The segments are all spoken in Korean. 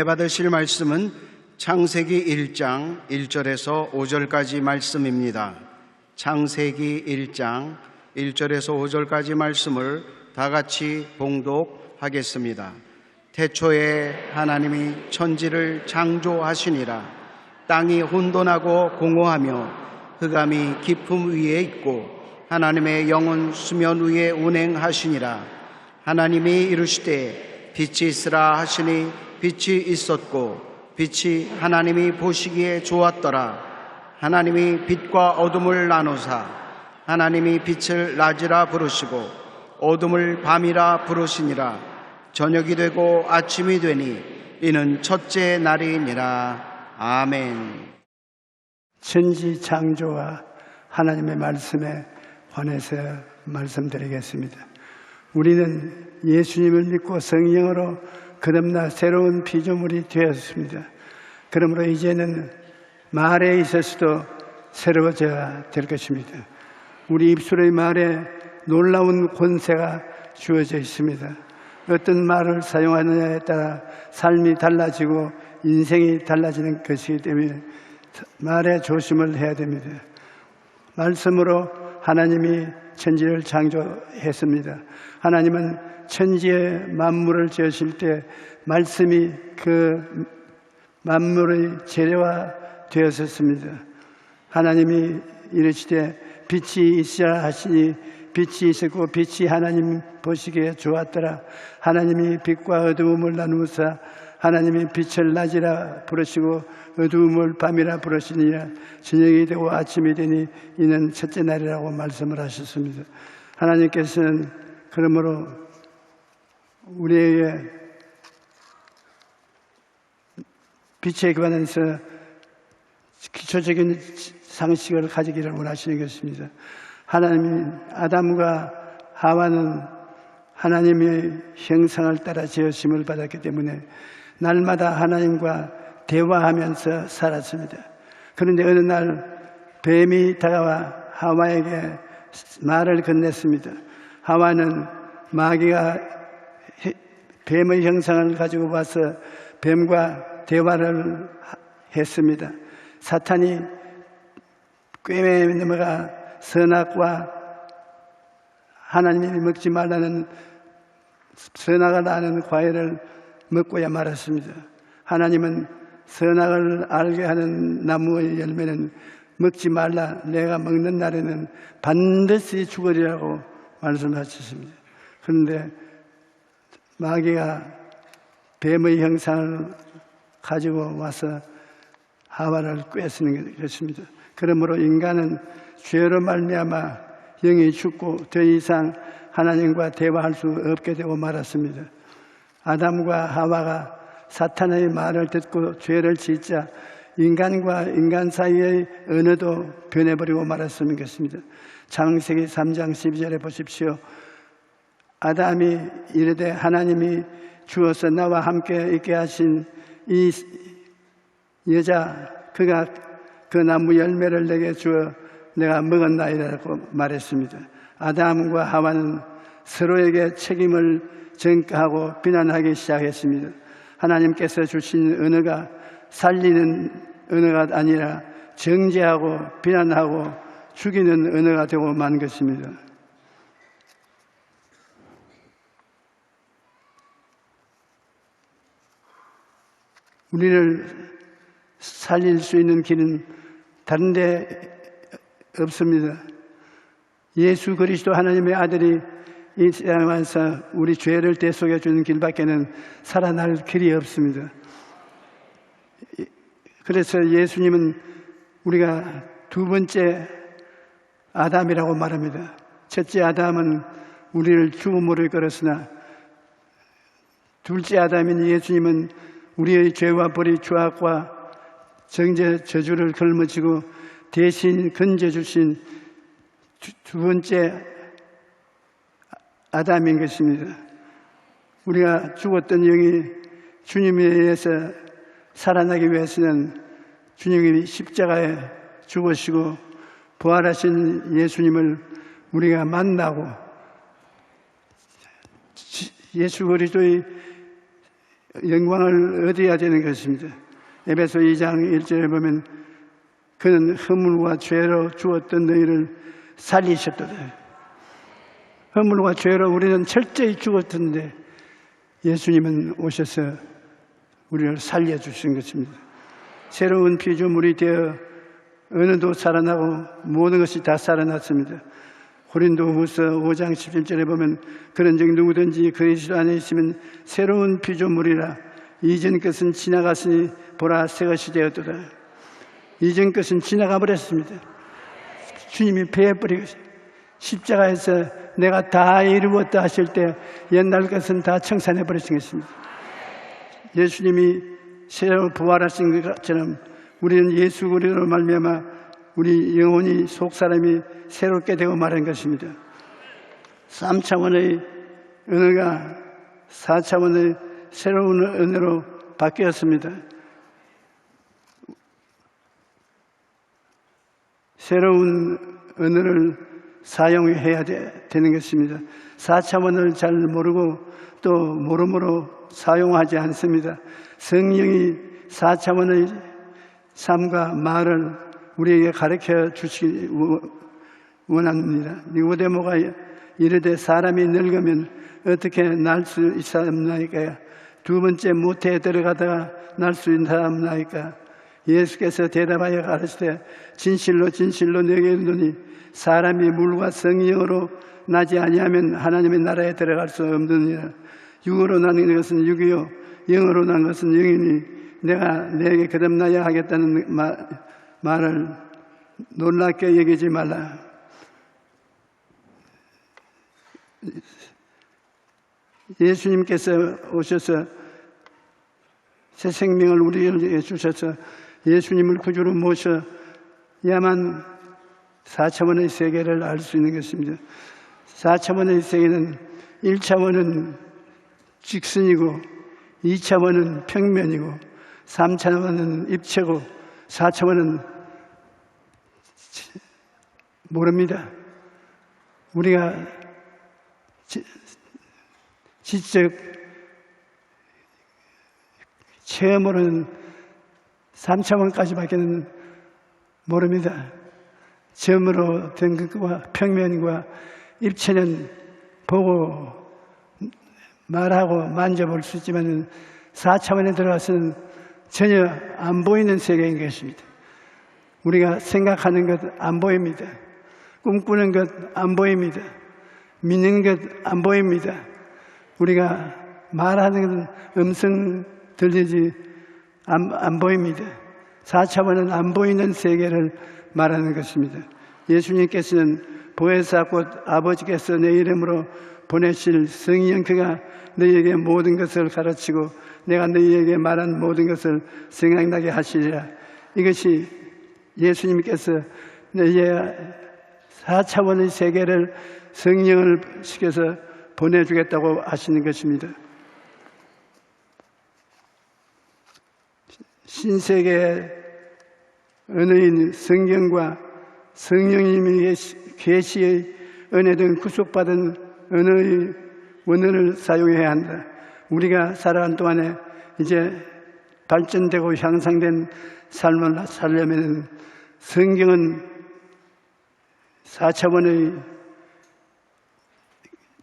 은혜 받으실 말씀은 창세기 1장 1절에서 5절까지 말씀입니다. 창세기 1장 1절에서 5절까지 말씀을 다 같이 봉독하겠습니다. 태초에 하나님이 천지를 창조하시니라. 땅이 혼돈하고 공허하며 흑암이 깊음 위에 있고 하나님의 영은 수면 위에 운행하시니라. 하나님이 이르시되 빛이 있으라 하시니 빛이 있었고 빛이 하나님이 보시기에 좋았더라. 하나님이 빛과 어둠을 나누사 하나님이 빛을 낮이라 부르시고 어둠을 밤이라 부르시니라. 저녁이 되고 아침이 되니 이는 첫째 날이니라. 아멘. 천지 창조와 하나님의 말씀에 관해서 말씀드리겠습니다. 우리는 예수님을 믿고 성령으로 거듭나 새로운 피조물이 되었습니다. 그러므로 이제는 말에 있어서도 새로워져야 될 것입니다. 우리 입술의 말에 놀라운 권세가 주어져 있습니다. 어떤 말을 사용하느냐에 따라 삶이 달라지고 인생이 달라지는 것이기 때문에 말에 조심을 해야 됩니다. 말씀으로 하나님이 천지를 창조했습니다. 하나님은 천지의 만물을 지으실 때 말씀이 그 만물의 재료가 되었었습니다. 하나님이 이르시되 빛이 있으라 하시니 빛이 있었고 빛이 하나님 보시기에 좋았더라. 하나님이 빛과 어두움을 나누사 하나님이 빛을 낮이라 부르시고 어두움을 밤이라 부르시니라. 저녁이 되고 아침이 되니 이는 첫째 날이라고 말씀을 하셨습니다. 하나님께서는 그러므로 우리에게 빛에 관해서 기초적인 상식을 가지기를 원하시는 것입니다. 하나님이 아담과 하와는 하나님의 형상을 따라 지으심을 받았기 때문에 날마다 하나님과 대화하면서 살았습니다. 그런데 어느 날 뱀이 다가와 하와에게 말을 건넸습니다. 하와는 마귀가 뱀의 형상을 가지고 와서 뱀과 대화를 했습니다. 사탄이 꿰매 넘어가 선악과 하나님이 먹지 말라는 선악을 아는 과일을 먹고야 말았습니다. 하나님은 선악을 알게 하는 나무의 열매는 먹지 말라. 내가 먹는 날에는 반드시 죽으리라고 말씀하셨습니다. 그런데 마귀가 뱀의 형상을 가지고 와서 하와를 꿰쓰는 것입니다. 그러므로 인간은 죄로 말미암아 영이 죽고 더 이상 하나님과 대화할 수 없게 되고 말았습니다. 아담과 하와가 사탄의 말을 듣고 죄를 짓자 인간과 인간 사이의 언어도 변해버리고 말았습니다. 창세기 3장 12절에 보십시오. 아담이 이르되 하나님이 주어서 나와 함께 있게 하신 이 여자 그가 그 나무 열매를 내게 주어 내가 먹었나이라고 말했습니다. 아담과 하와는 서로에게 책임을 전가하고 비난하기 시작했습니다. 하나님께서 주신 언어가 살리는 언어가 아니라 정죄하고 비난하고 죽이는 언어가 되고 만 것입니다. 우리를 살릴 수 있는 길은 다른 데 없습니다. 예수 그리스도 하나님의 아들이 이 세상에 와서 우리 죄를 대속해 주는 길밖에는 살아날 길이 없습니다. 그래서 예수님은 우리가 두 번째 아담이라고 말합니다. 첫째 아담은 우리를 죽음으로 이끌었으나 둘째 아담인 예수님은 우리의 죄와 벌이 죄악과 정죄 저주를 걸머지고 대신 건져주신 두 번째 아담인 것입니다. 우리가 죽었던 영이 주님에 의해서 살아나기 위해서는 주님이 십자가에 죽으시고 부활하신 예수님을 우리가 만나고 예수 그리스도의 영광을 얻어야 되는 것입니다. 에베소 2장 1절에 보면 그는 허물과 죄로 죽었던 너희를 살리셨도다. 허물과 죄로 우리는 철저히 죽었던데 예수님은 오셔서 우리를 살려주신 것입니다. 새로운 피조물이 되어 어느도 살아나고 모든 것이 다 살아났습니다. 고린도후서 5장 17절에 보면 그런즉 누구든지 그리스도 안에 있으면 새로운 피조물이라 이전 것은 지나갔으니 보라 새 것이 되었도다. 이전 것은 지나가 버렸습니다. 주님이 베어버리고 십자가에서 내가 다 이루었다 하실 때 옛날 것은 다 청산해 버리신 것입니다. 예수님이 새로 부활하신 것처럼 우리는 예수 그리스도로 말미암아 우리 영혼이 속사람이 새롭게 되고 말한 것입니다. 3차원의 언어가 4차원의 새로운 언어로 바뀌었습니다. 새로운 언어를 사용해야 되는 것입니다. 4차원을 잘 모르고 또 모름으로 사용하지 않습니다. 성령이 4차원의 삶과 말을 우리에게 가르쳐 주시기 원합니다. 니고데모가 이르되 사람이 늙으면 어떻게 날 수 있사옵나이까? 두 번째 모태에 들어가다가 날 수 있사옵나이까? 예수께서 대답하여 가르치되 진실로 진실로 너희에게 이르노니 사람이 물과 성령으로 나지 아니하면 하나님의 나라에 들어갈 수 없느니라. 육으로 나는 것은 육이요 영으로 난 것은 영이니 내가 내게 거듭나야 하겠다는 말을 놀랍게 여기지 말라. 예수님께서 오셔서 새 생명을 우리에게 주셔서 예수님을 구주로 모셔야만 4차원의 세계를 알 수 있는 것입니다. 4차원의 세계는 1차원은 직선이고 2차원은 평면이고 3차원은 입체고 4차원은 모릅니다. 우리가 지적 체험으로는 3차원까지밖에는 모릅니다. 점으로 된 것과 평면과 입체는 보고 말하고 만져볼 수 있지만 4차원에 들어가서는 전혀 안 보이는 세계인 것입니다. 우리가 생각하는 것 안 보입니다. 꿈꾸는 것 안 보입니다. 믿는 것 안 보입니다. 우리가 말하는 음성 들리지 안 보입니다. 4차원은 안 보이는 세계를 말하는 것입니다. 예수님께서는 보혜사 곧 아버지께서 내 이름으로 보내실 성령 그가 너희에게 모든 것을 가르치고 내가 너희에게 말한 모든 것을 생각나게 하시리라. 이것이 예수님께서 너희의 4차원의 세계를 성령을 시켜서 보내주겠다고 하시는 것입니다. 신세계 언어인 성경과 성령님의 계시의 은혜 등 구속받은 언어의 원어를 사용해야 한다. 우리가 살아간 동안에 이제 발전되고 향상된 삶을 살려면 성경은 4차원의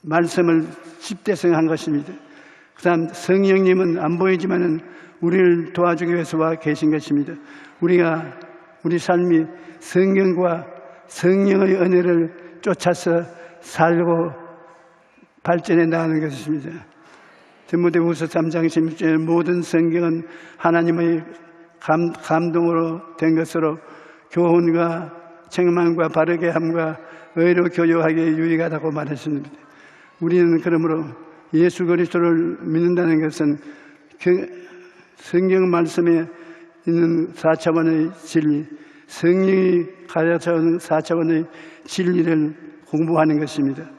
말씀을 집대성한 것입니다. 그 다음 성령님은 안 보이지만은 우리를 도와주기 위해서 와 계신 것입니다. 우리가 우리 삶이 성경과 성령의 은혜를 쫓아서 살고 발전해 나가는 것입니다. 디모데후서 3장 16절에 모든 성경은 하나님의 감동으로 된 것으로 교훈과 책망과 바르게 함과 의로 교육하기에 유익하다고 말했습니다. 우리는 그러므로 예수 그리스도를 믿는다는 것은 그 성경 말씀에 있는 4차원의 진리, 성령이 가르쳐온 4차원의 진리를 공부하는 것입니다.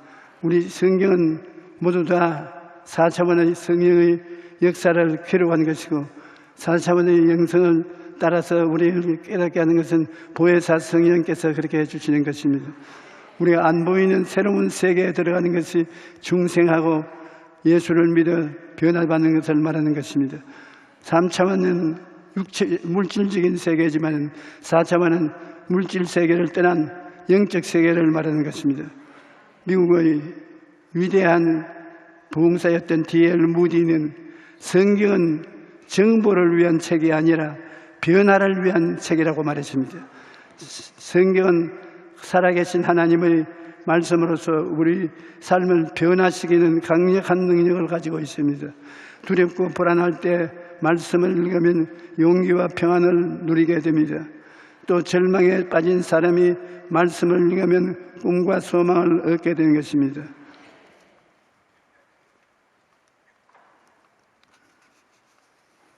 우리 성경은 모두 다 4차원의 성령의 역사를 기록한 것이고 4차원의 영성을 따라서 우리를 깨닫게 하는 것은 보혜사 성령께서 그렇게 해주시는 것입니다. 우리가 안 보이는 새로운 세계에 들어가는 것이 중생하고 예수를 믿어 변화받는 것을 말하는 것입니다. 3차원은 물질적인 세계지만 4차원은 물질 세계를 떠난 영적 세계를 말하는 것입니다. 미국의 위대한 부흥사였던 D.L. 무디는 성경은 정보를 위한 책이 아니라 변화를 위한 책이라고 말했습니다. 성경은 살아계신 하나님의 말씀으로서 우리 삶을 변화시키는 강력한 능력을 가지고 있습니다. 두렵고 불안할 때 말씀을 읽으면 용기와 평안을 누리게 됩니다. 또 절망에 빠진 사람이 말씀을 읽으면 꿈과 소망을 얻게 되는 것입니다.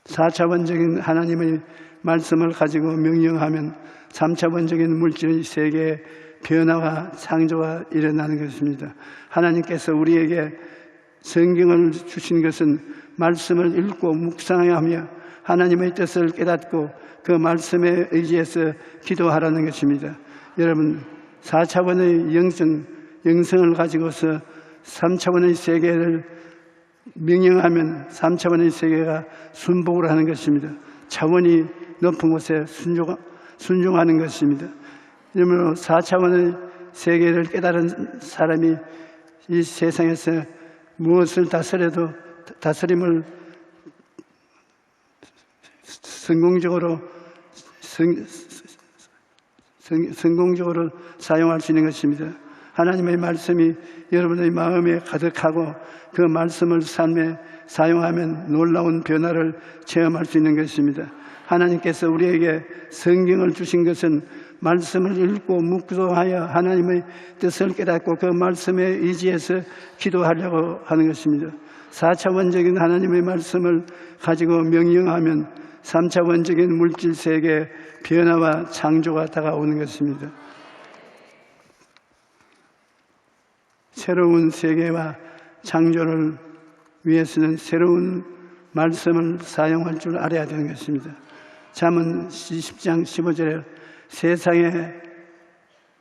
사차원적인 하나님의 말씀을 가지고 명령하면 3차원적인 물질의 세계에 변화와 창조가 일어나는 것입니다. 하나님께서 우리에게 성경을 주신 것은 말씀을 읽고 묵상하며 하나님의 뜻을 깨닫고 그 말씀에 의지해서 기도하라는 것입니다. 여러분, 4차원의 영성을 가지고서 3차원의 세계를 명령하면 3차원의 세계가 순복을 하는 것입니다. 차원이 높은 곳에 순종하는 것입니다. 그러므로 4차원의 세계를 깨달은 사람이 이 세상에서 무엇을 다스려도 다스림을 성공적으로 사용할 수 있는 것입니다. 하나님의 말씀이 여러분의 마음에 가득하고 그 말씀을 삶에 사용하면 놀라운 변화를 체험할 수 있는 것입니다. 하나님께서 우리에게 성경을 주신 것은 말씀을 읽고 묵상하여 하나님의 뜻을 깨닫고 그 말씀에 의지해서 기도하려고 하는 것입니다. 4차원적인 하나님의 말씀을 가지고 명령하면 3차원적인 물질 세계의 변화와 창조가 다가오는 것입니다. 새로운 세계와 창조를 위해서는 새로운 말씀을 사용할 줄 알아야 되는 것입니다. 잠언 10장 15절에 세상에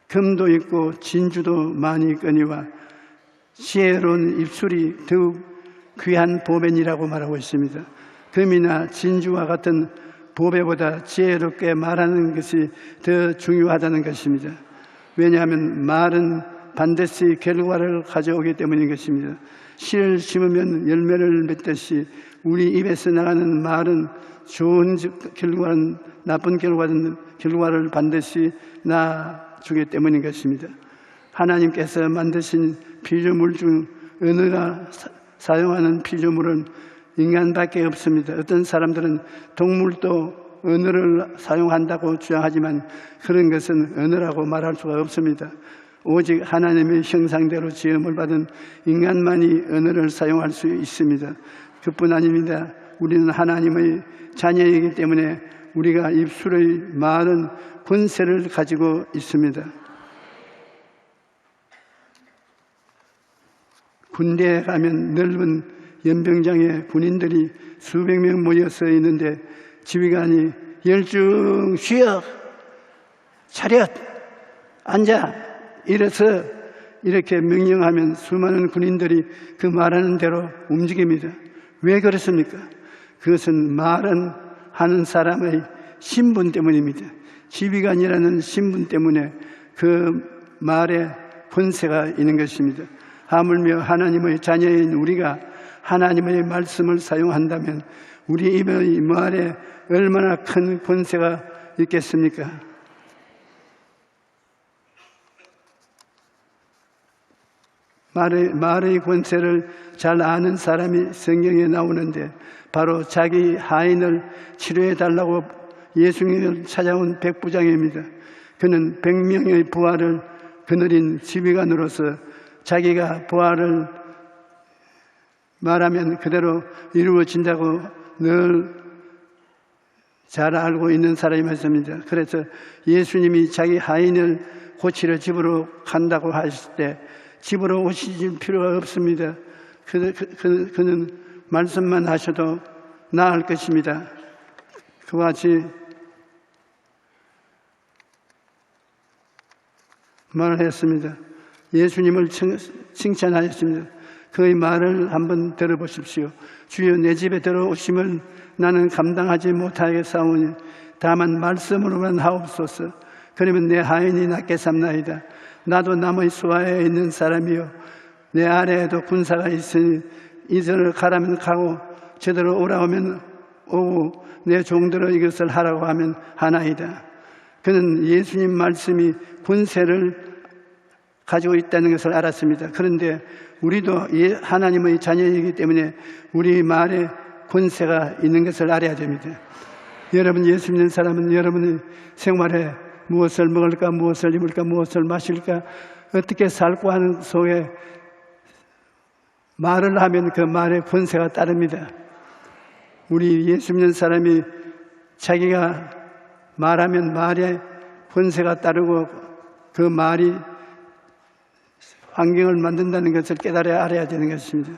금도 있고 진주도 많이 있거니와 지혜로운 입술이 더욱 귀한 보배니라고 말하고 있습니다. 금이나 진주와 같은 보배보다 지혜롭게 말하는 것이 더 중요하다는 것입니다. 왜냐하면 말은 반드시 결과를 가져오기 때문인 것입니다. 씨를 심으면 열매를 맺듯이 우리 입에서 나가는 말은 좋은 결과는 나쁜 결과를 반드시 낳아주기 때문인 것입니다. 하나님께서 만드신 피조물 중 언어가 사용하는 피조물은 인간밖에 없습니다. 어떤 사람들은 동물도 언어를 사용한다고 주장하지만 그런 것은 언어라고 말할 수가 없습니다. 오직 하나님의 형상대로 지음을 받은 인간만이 언어를 사용할 수 있습니다. 그뿐 아닙니다. 우리는 하나님의 자녀이기 때문에 우리가 입술의 많은 권세를 가지고 있습니다. 군대에 가면 넓은 연병장에 군인들이 수백 명 모여서 있는데 지휘관이 열중 쉬어 차렷 앉아 일어서 이렇게 명령하면 수많은 군인들이 그 말하는 대로 움직입니다. 왜 그렇습니까? 그것은 말은 하는 사람의 신분 때문입니다. 지휘관이라는 신분 때문에 그 말에 권세가 있는 것입니다. 하물며 하나님의 자녀인 우리가 하나님의 말씀을 사용한다면 우리 입의 말에 얼마나 큰 권세가 있겠습니까? 말의 권세를 잘 아는 사람이 성경에 나오는데 바로 자기 하인을 치료해달라고 예수님을 찾아온 백부장입니다. 그는 100명의 부하를 거느린 지휘관으로서 자기가 부하를 말하면 그대로 이루어진다고 늘 잘 알고 있는 사람이었습니다. 그래서 예수님이 자기 하인을 고치러 집으로 간다고 하실 때 집으로 오실 필요가 없습니다. 그는 말씀만 하셔도 나을 것입니다. 그와 같이 말을 했습니다. 예수님을 칭찬하였습니다. 그의 말을 한번 들어보십시오. 주여, 내 집에 들어오심을 나는 감당하지 못하겠사오니 다만 말씀으로만 하옵소서. 그러면 내 하인이 낫게 삼나이다. 나도 남의 수하에 있는 사람이요, 내 아래에도 군사가 있으니 이전을 가라면 가고 제대로 오라오면 오고 내 종들어 이것을 하라고 하면 하나이다. 그는 예수님 말씀이 권세를 가지고 있다는 것을 알았습니다. 그런데 우리도 하나님의 자녀이기 때문에 우리 말에 권세가 있는 것을 알아야 됩니다. 여러분, 예수 믿는 사람은 여러분의 생활에 무엇을 먹을까, 무엇을 입을까, 무엇을 마실까, 어떻게 살고 하는 속에 말을 하면 그 말에 권세가 따릅니다. 우리 예수 믿는 사람이 자기가 말하면 말에 권세가 따르고 그 말이 환경을 만든다는 것을 깨달아야 알아야 되는 것입니다.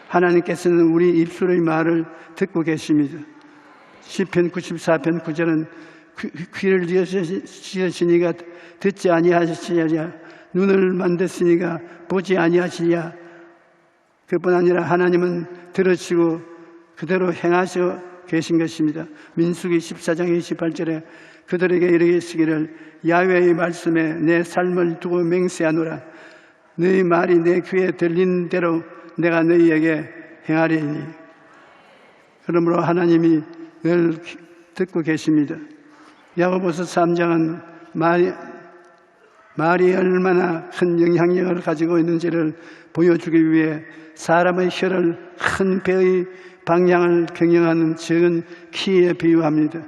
하나님께서는 우리 입술의 말을 듣고 계십니다. 시편 94편 9절은 귀를 지으시니가 듣지 아니하시랴, 눈을 만드시니가 보지 아니하시랴. 그뿐 아니라 하나님은 들으시고 그대로 행하셔 계신 것입니다. 민수기 14장 28절에 그들에게 이르시기를 야훼의 말씀에 내 삶을 두고 맹세하노라. 너희 말이 내 귀에 들린 대로 내가 너희에게 행하리니. 그러므로 하나님이 늘 듣고 계십니다. 야고보서 3장은 말이 얼마나 큰 영향력을 가지고 있는지를 보여주기 위해 사람의 혀를 큰 배의 방향을 경영하는 적은 키에 비유합니다.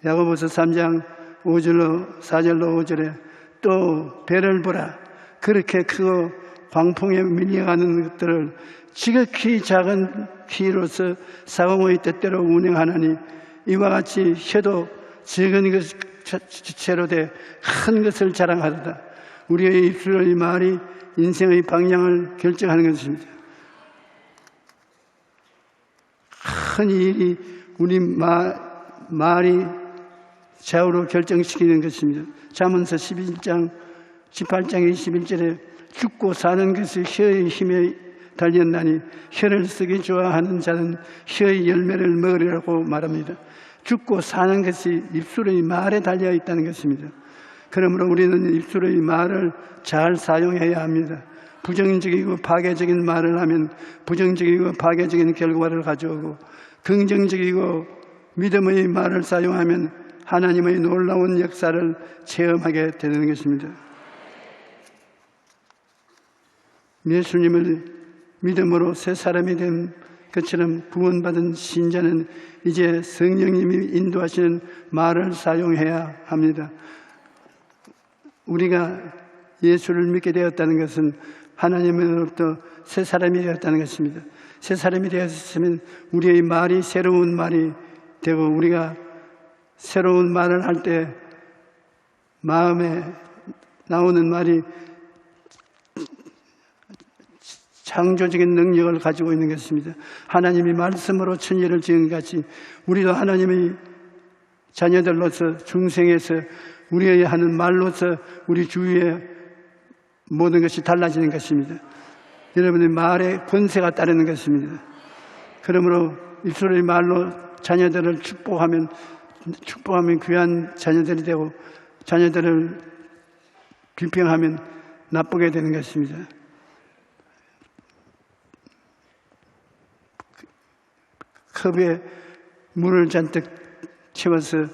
야고보서 3장 5절로 4절로 5절에 또 배를 보라. 그렇게 크고 광풍에 밀려가는 것들을 지극히 작은 키로서 사공의 뜻대로 운행하나니 이와 같이 혀도 적은 것 주체로 돼 큰 것을 자랑하도다. 우리의 입술의 말이 인생의 방향을 결정하는 것입니다. 큰 일이 우리 말이 좌우로 결정시키는 것입니다. 잠언서 18장 21절에 죽고 사는 것이 혀의 힘에 달렸나니 혀를 쓰기 좋아하는 자는 혀의 열매를 먹으리라고 말합니다. 죽고 사는 것이 입술의 말에 달려 있다는 것입니다. 그러므로 우리는 입술의 말을 잘 사용해야 합니다. 부정적이고 파괴적인 말을 하면 부정적이고 파괴적인 결과를 가져오고, 긍정적이고 믿음의 말을 사용하면 하나님의 놀라운 역사를 체험하게 되는 것입니다. 예수님을 믿음으로 새 사람이 된 것처럼 구원받은 신자는 이제 성령님이 인도하시는 말을 사용해야 합니다. 우리가 예수를 믿게 되었다는 것은 하나님으로부터 새 사람이 되었다는 것입니다. 새 사람이 되었으면 우리의 말이 새로운 말이 되고, 우리가 새로운 말을 할 때 마음에 나오는 말이 창조적인 능력을 가지고 있는 것입니다. 하나님이 말씀으로 천지를 지은 같이 우리도 하나님의 자녀들로서 중생에서 우리의 하는 말로서 우리 주위의 모든 것이 달라지는 것입니다. 여러분의 말에 권세가 따르는 것입니다. 그러므로 입술의 말로 자녀들을 축복하면 귀한 자녀들이 되고, 자녀들을 비평하면 나쁘게 되는 것입니다. 컵에 물을 잔뜩 채워서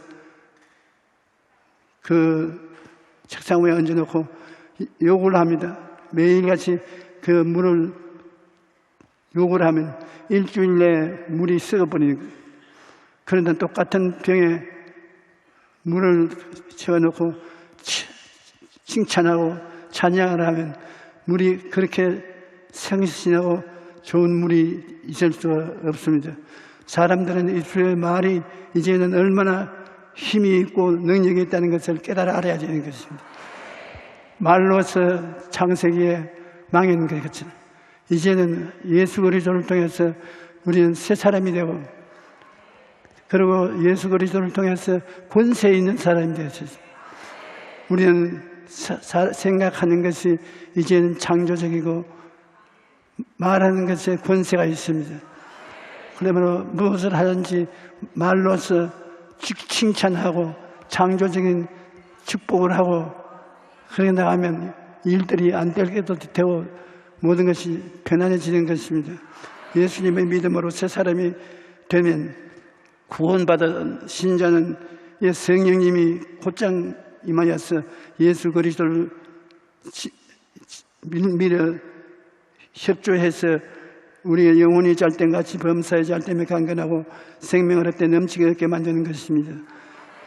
그 책상 위에 얹어놓고 욕을 합니다. 매일같이 그 물을 욕을 하면 일주일 내에 물이 썩어버리는 거예요. 그런데 똑같은 병에 물을 채워놓고 칭찬하고 찬양을 하면 물이 그렇게 생신하고 좋은 물이 있을 수가 없습니다. 사람들은 입술의 말이 이제는 얼마나 힘이 있고 능력이 있다는 것을 깨달아 알아야 되는 것입니다. 말로서 창세기에 망한 것처럼 이제는 예수 그리스도를 통해서 우리는 새 사람이 되고, 그리고 예수 그리스도를 통해서 권세 있는 사람이 되었습니다. 우리는 생각하는 것이 이제는 창조적이고 말하는 것에 권세가 있습니다. 그러므로 무엇을 하든지 말로서 칭찬하고 창조적인 축복을 하고 그렇게 나가면 일들이 안 될 것도 되고 모든 것이 편안해지는 것입니다. 예수님의 믿음으로 새 사람이 되면 구원받은 신자는 성령님이 곧장 임하여서 예수 그리스도를 밀어 협조해서 우리의 영혼이 잘됨같이 범사에 잘됨에 강건하고 생명을 얻되 넘치게 얻게 만드는 것입니다.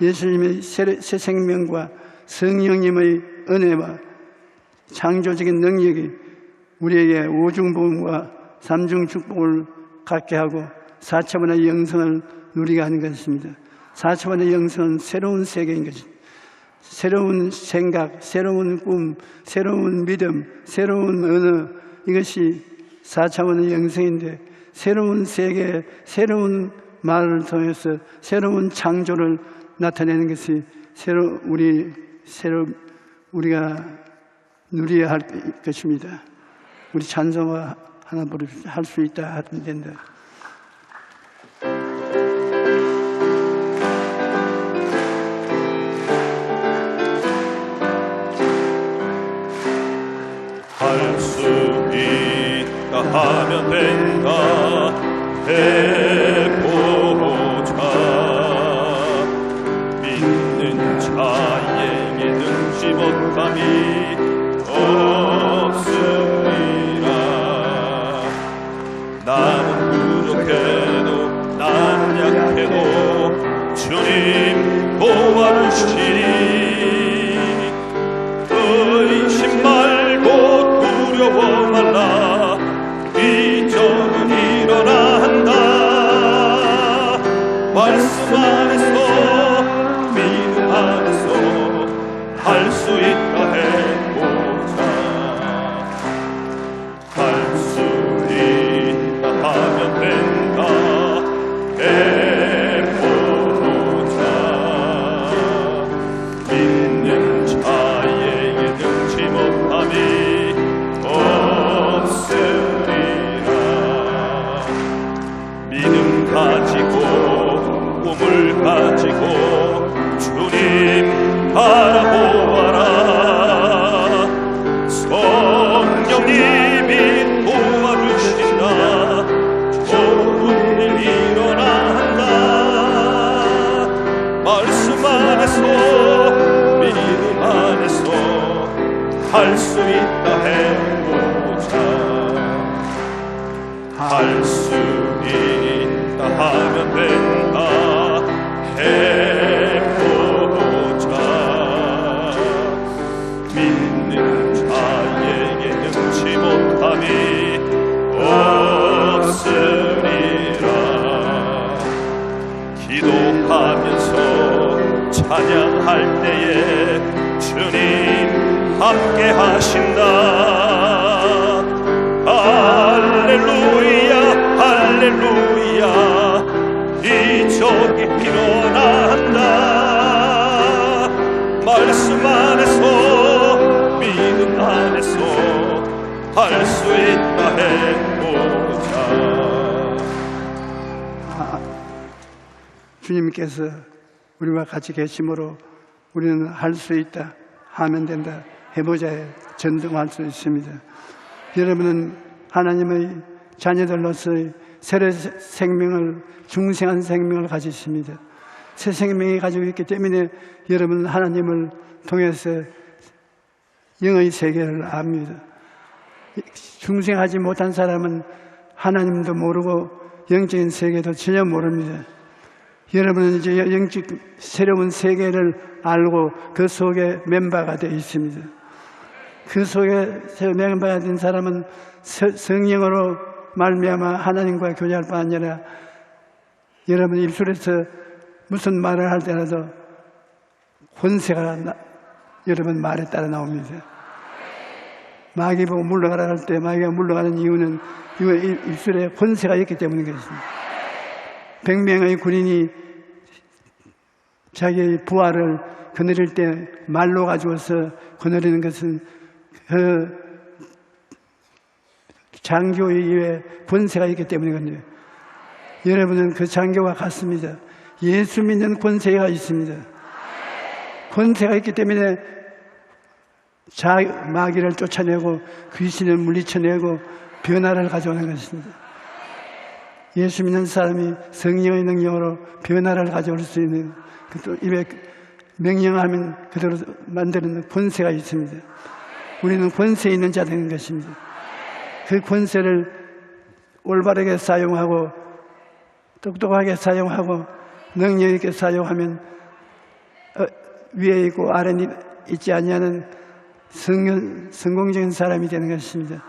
예수님의 새 생명과 성령님의 은혜와 창조적인 능력이 우리에게 오중복음과 삼중 축복을 갖게 하고 4차원의 영성을 누리게 하는 것입니다. 4차원의 영성은 새로운 세계인 것입니다. 새로운 생각, 새로운 꿈, 새로운 믿음, 새로운 언어, 이것이 4차원의 영성인데 새로운 세계, 새로운 말을 통해서 새로운 창조를 나타내는 것이 우리가 누려야 할 것입니다. 우리 찬송과 하나 부르십시오. 할 수 있다 하면 된다. 할 수 있다 하면 된다 해보자. 믿는 자에게 능지 못함이 없으리라. 나는 부족해도 나는 약해도 주님 도와주시니 의심 말고 두려워 말라. 기적은 일어난다. 말씀 안에서 믿음 안에서 할 수 있다 해보자. 할 수 있다 하면 된다 해보자. 믿는 자에게 능지 못함이 없으리라. 믿음 가지고 꿈을 가지고 주님 바라보아라. 성령님이 도와주신다. 좋은 일 일어난다. 말씀 안에서 믿음 안에서 할 수 있다 해보자. 할 수 있다 하면 된다 해보자. 믿는 자에게 능치 못함이 없으리라. 기도하면서 찬양할 때에 주님 함께 하신다. 할렐루야 할렐루야. 기적이 일어난다. 말씀 안에서 믿음 안에서 할 수 있다 해보자. 주님께서 우리와 같이 계심으로 우리는 할 수 있다, 하면 된다, 해보자에 전등할 수 있습니다. 여러분은 하나님의 자녀들로서의 새로운 생명을, 중생한 생명을 가지십니다. 새 생명이 가지고 있기 때문에 여러분은 하나님을 통해서 영의 세계를 압니다. 중생하지 못한 사람은 하나님도 모르고 영적인 세계도 전혀 모릅니다. 여러분은 이제 영적 새로운 세계를 알고 그 속에 멤버가 되어 있습니다. 그 속에 멤버가 된 사람은 성령으로 말미암아 하나님과 교제할 뿐 아니라 여러분 입술에서 무슨 말을 할 때라도 권세가 여러분 말에 따라 나옵니다. 마귀 보고 물러가라 할 때 마귀가 물러가는 이유는 입술에 권세가 있기 때문인 것입니다. 100명의 군인이 자기의 부하를 거느릴 때 말로 가지고서 거느리는 것은 그 장교 위에 권세가 있기 때문이거든요. 여러분은 그 장교와 같습니다. 예수 믿는 권세가 있습니다. 권세가 있기 때문에 마귀를 쫓아내고 귀신을 물리쳐내고 변화를 가져오는 것입니다. 예수 믿는 사람이 성령의 능력으로 변화를 가져올 수 있는, 또 입에 명령하면 그대로 만드는 권세가 있습니다. 우리는 권세 있는 자들인 것입니다. 그 권세를 올바르게 사용하고 똑똑하게 사용하고 능력 있게 사용하면 위에 있고 아래에 있지 아니하는 성공적인 사람이 되는 것입니다.